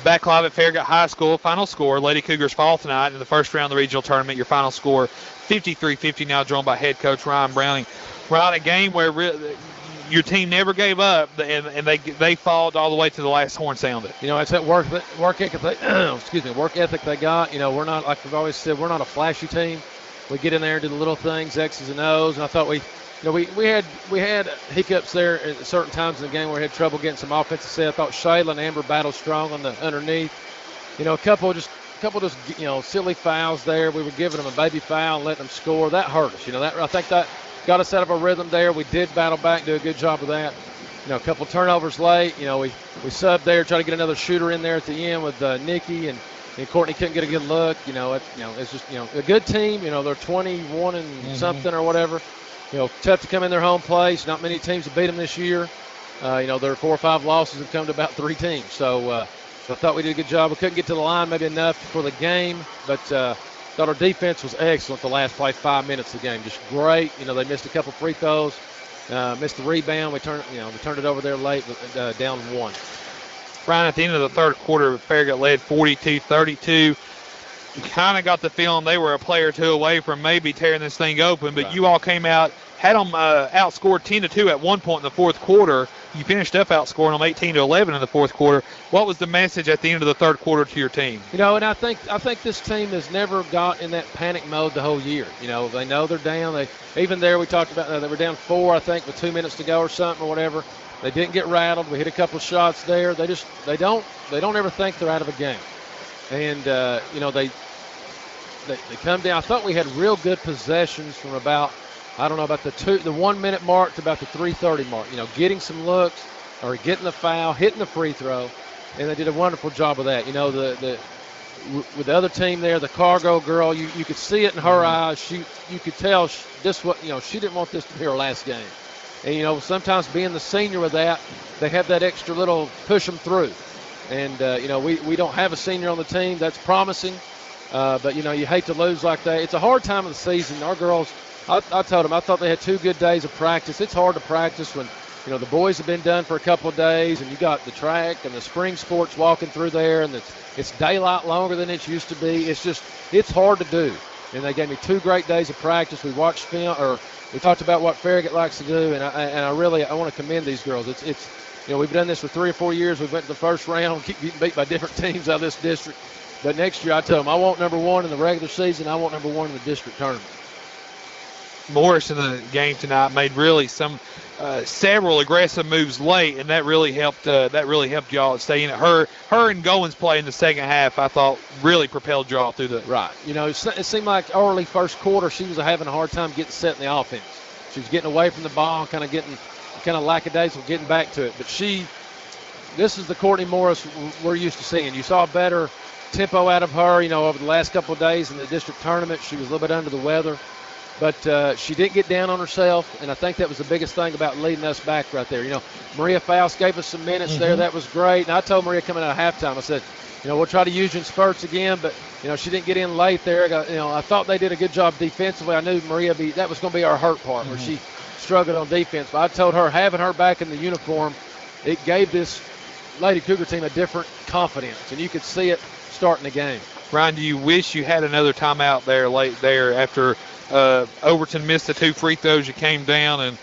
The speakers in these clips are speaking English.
Back live at Farragut High School. Final score, Lady Cougars fall tonight in the first round of the regional tournament. Your final score, 53-50, now drawn by head coach Ryan Browning. Ryan, a game where your team never gave up, and they fought all the way to the last horn sounded. It's that work ethic. Work ethic they got. We're not, like we've always said, we're not a flashy team. We get in there and do the little things, X's and O's, and I thought we had hiccups there at certain times in the game where we had trouble getting some offensive set. I thought Shayla and Amber battled strong on the underneath. A couple just silly fouls there. We were giving them a baby foul and letting them score. That hurt us. I think that got us out of our rhythm there. We did battle back, do a good job of that. A couple turnovers late. We subbed there, try to get another shooter in there at the end with Nikki and Courtney couldn't get a good look. It's just a good team. They're 21 and something or whatever. Tough to come in their home place. Not many teams have beat them this year. Their 4 or 5 losses have come to about 3 teams. So I thought we did a good job. We couldn't get to the line maybe enough for the game, but thought our defense was excellent the last 5 minutes of the game. Just great. They missed a couple free throws, missed the rebound. We turned it over there late, down 1. Ryan, at the end of the third quarter, Farragut led 42-32. You kind of got the feeling they were a play or two away from maybe tearing this thing open, but you all came out, had them outscored 10-2 at one point in the fourth quarter. You finished up outscoring them 18-11 in the fourth quarter. What was the message at the end of the third quarter to your team? And I think this team has never got in that panic mode the whole year. They know they're down. Even there we talked about they were down 4, I think, with 2 minutes to go or something or whatever. They didn't get rattled. We hit a couple of shots there. They don't ever think they're out of a game. And, they come down. I thought we had real good possessions from about, about the 1 minute mark to about the 3:30 mark. Getting some looks or getting the foul, hitting the free throw, and they did a wonderful job of that. With the other team there, the Cargo girl, you could see it in her eyes. You could tell she didn't want this to be her last game. And, sometimes being the senior with that, they have that extra little push them through. And, we don't have a senior on the team. That's promising. But, you hate to lose like that. It's a hard time of the season. Our girls, I told them, I thought they had 2 good days of practice. It's hard to practice when, the boys have been done for a couple of days, and you got the track and the spring sports walking through there, and it's daylight longer than it used to be. It's hard to do. And they gave me 2 great days of practice. We watched film, or we talked about what Farragut likes to do, and I want to commend these girls. We've done this for 3 or 4 years. We went to the first round, keep getting beat by different teams out of this district. But next year, I tell them, I want number 1 in the regular season. I want number 1 in the district tournament. Morris in the game tonight made really several aggressive moves late, and that really helped. Y'all stay in it. Her and Goins play in the second half, I thought, really propelled y'all through the right. It seemed like early first quarter she was having a hard time getting set in the offense. She was getting away from the ball, kind of lackadaisical getting back to it. But this is the Courtney Morris we're used to seeing. You saw better tempo out of her, over the last couple of days in the district tournament. She was a little bit under the weather, but she didn't get down on herself, and I think that was the biggest thing about leading us back right there. Maria Faust gave us some minutes there. That was great, and I told Maria coming out of halftime, I said, we'll try to use you in spurts again, but, she didn't get in late there. I thought they did a good job defensively. I knew Maria, that was going to be our hurt part, where she struggled on defense. But I told her, having her back in the uniform, it gave this Lady Cougar team a different confidence, and you could see it starting the game. Ryan, do you wish you had another timeout there late there after Overton missed the 2 free throws? You came down, and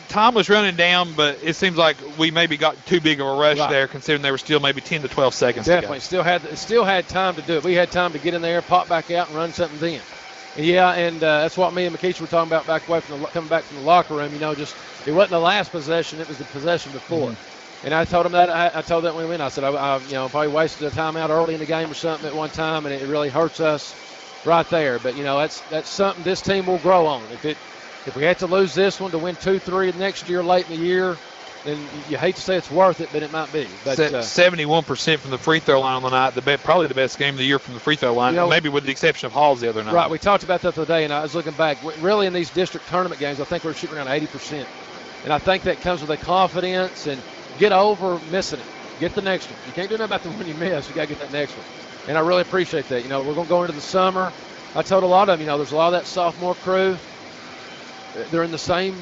time was running down, but it seems like we maybe got too big of a rush there, considering there were still maybe 10 to 12 seconds Definitely. to go. Still had time to do it. We had time to get in there, pop back out, and run something then. And that's what me and McKeisha were talking about coming back from the locker room. It wasn't the last possession; it was the possession before. And I told them that. I told them when we went. I said, I probably wasted a timeout early in the game or something at one time, and it really hurts us right there. But that's something this team will grow on. If we had to lose this one to win 2-3 next year, late in the year, then you hate to say it's worth it, but it might be. But 71% from the free throw line on the night. Probably the best game of the year from the free throw line, maybe with the exception of Halls the other night. Right. We talked about that the other day, and I was looking back. Really, in these district tournament games, I think we're shooting around 80%, and I think that comes with a confidence and get over missing it. Get the next one. You can't do nothing about the one you miss. You got to get that next one. And I really appreciate that. We're going to go into the summer. I told a lot of them, there's a lot of that sophomore crew. They're in the same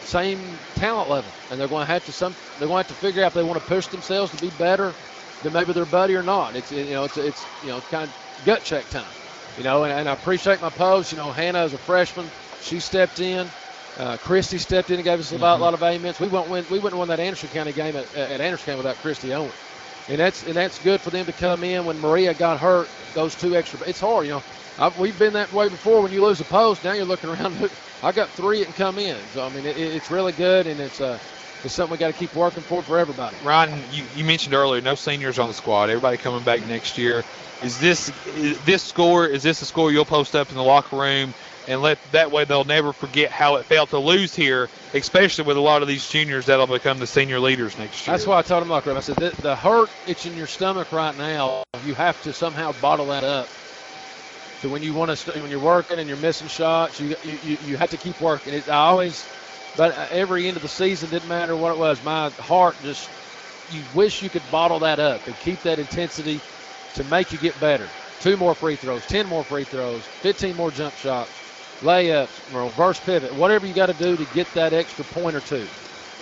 same talent level, and they're going to have to figure out if they want to push themselves to be better than maybe their buddy or not. It's kind of gut check time, and I appreciate my post. Hannah is a freshman, she stepped in. Christy stepped in and gave us a lot of amens. We wouldn't have won that Anderson County game at Anderson County without Christy Owen, and that's good for them to come in when Maria got hurt. Those two extra, it's hard, we've been that way before. When you lose a post, now you're looking around. I got 3 that can come in, so I mean it's really good, and it's something we got to keep working for everybody. Ryan, you mentioned earlier no seniors on the squad. Everybody coming back next year. Is this a score you'll post up in the locker room? And that way they'll never forget how it felt to lose here, especially with a lot of these juniors that'll become the senior leaders next year. That's why I told them, I said, the hurt it's in your stomach right now, you have to somehow bottle that up. So when you're working and you're missing shots, you have to keep working. But every end of the season, didn't matter what it was, my heart just, you wish you could bottle that up and keep that intensity to make you get better. 2 more free throws, 10 more free throws, 15 more jump shots, layups, reverse pivot, whatever you got to do to get that extra point or 2.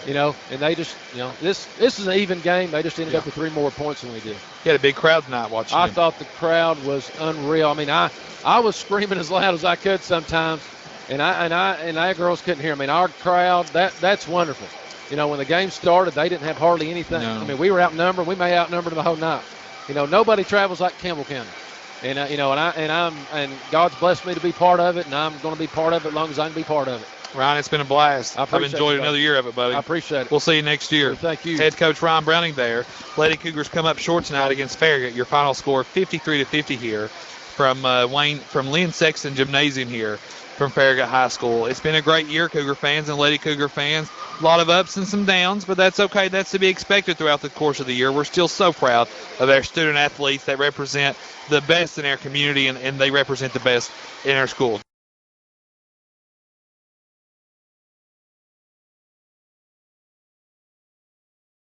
And they just, this is an even game. They just ended up with 3 more points than we did. You had a big crowd tonight watching. I thought the crowd was unreal. I mean, I was screaming as loud as I could sometimes, and our girls couldn't hear me. Our crowd, that's wonderful. When the game started, they didn't have hardly anything. No. I mean, we were outnumbered. We may outnumber them the whole night. Nobody travels like Campbell County. And and God's blessed me to be part of it, and I'm going to be part of it as long as I can be part of it. Ryan, it's been a blast. I've enjoyed another year of it, buddy. I appreciate it. We'll see you next year. Well, thank you. Head coach Ryan Browning there. Lady Cougars come up short tonight against Farragut. Your final score 53-50 here from Lynn Sexton Gymnasium here from Farragut High School. It's been a great year, Cougar fans and Lady Cougar fans. A lot of ups and some downs, but that's okay. That's to be expected throughout the course of the year. We're still so proud of our student athletes that represent the best in our community, and they represent the best in our school.